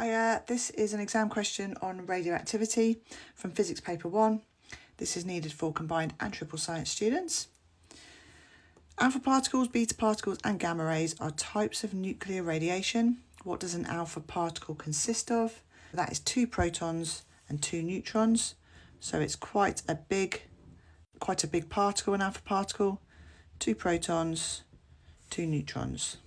Hi, this is an exam question on radioactivity from Physics Paper 1. This is needed for combined and triple science students. Alpha particles, beta particles and gamma rays are types of nuclear radiation. What does an alpha particle consist of? That is 2 protons and 2 neutrons. So it's quite a big particle, an alpha particle. 2 protons, 2 neutrons.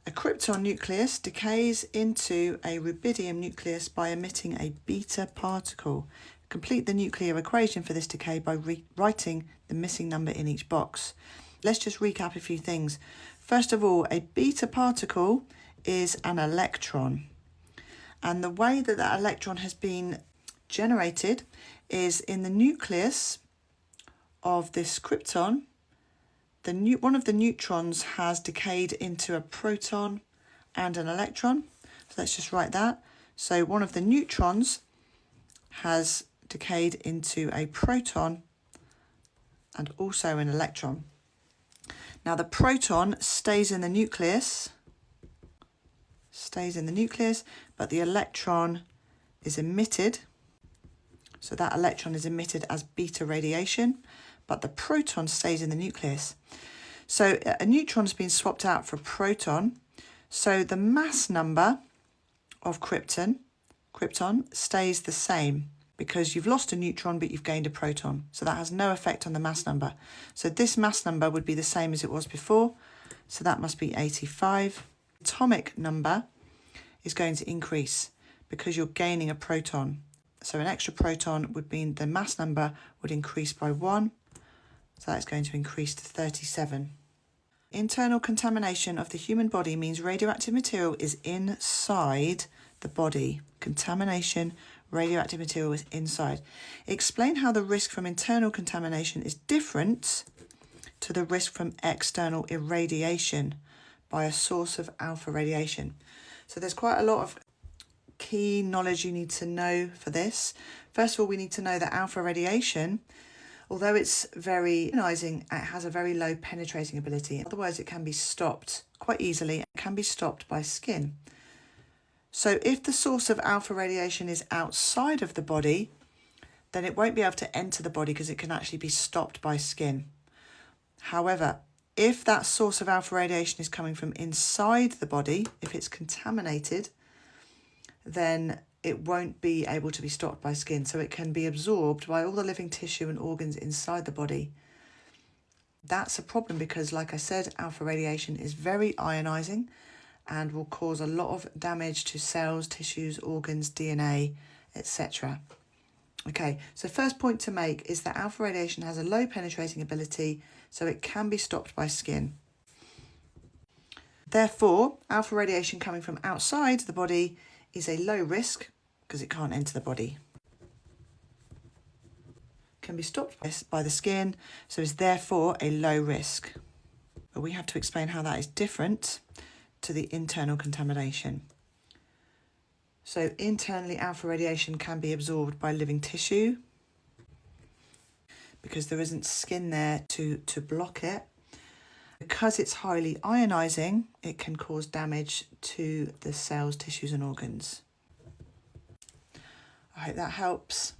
A krypton nucleus decays into a rubidium nucleus by emitting a beta particle. Complete the nuclear equation for this decay by writing the missing number in each box. Let's just recap a few things. First of all, a beta particle is an electron. And the way that that electron has been generated is in the nucleus of this krypton. One of the neutrons has decayed into a proton and an electron. So let's just write that. So one of the neutrons has decayed into a proton and also an electron. Now the proton stays in the nucleus, but the electron is emitted. So that electron is emitted as beta radiation, but the proton stays in the nucleus. So a neutron has been swapped out for a proton. So the mass number of krypton stays the same because you've lost a neutron, but you've gained a proton. So that has no effect on the mass number. So this mass number would be the same as it was before. So that must be 85. Atomic number is going to increase because you're gaining a proton. So an extra proton would mean the mass number would increase by 1. So that's going to increase to 37. Internal contamination of the human body means radioactive material is inside the body. Contamination, radioactive material is inside. Explain how the risk from internal contamination is different to the risk from external irradiation by a source of alpha radiation. So there's quite a lot of key knowledge you need to know for this. First of all, we need to know that alpha radiation, although it's very ionizing, it has a very low penetrating ability. In other words, it can be stopped quite easily. It can be stopped by skin. So if the source of alpha radiation is outside of the body, then it won't be able to enter the body because it can actually be stopped by skin. However, if that source of alpha radiation is coming from inside the body, if it's contaminated, then it won't be able to be stopped by skin. So it can be absorbed by all the living tissue and organs inside the body. That's a problem because, like I said, alpha radiation is very ionizing and will cause a lot of damage to cells, tissues, organs, DNA, etc. Okay, so first point to make is that alpha radiation has a low penetrating ability, so it can be stopped by skin. Therefore, alpha radiation coming from outside the body is a low risk because it can't enter the body. Can be stopped by the skin, so is therefore a low risk. But we have to explain how that is different to the internal contamination. So internally, alpha radiation can be absorbed by living tissue because there isn't skin there to block it. Because it's highly ionizing, it can cause damage to the cells, tissues and organs. I hope that helps.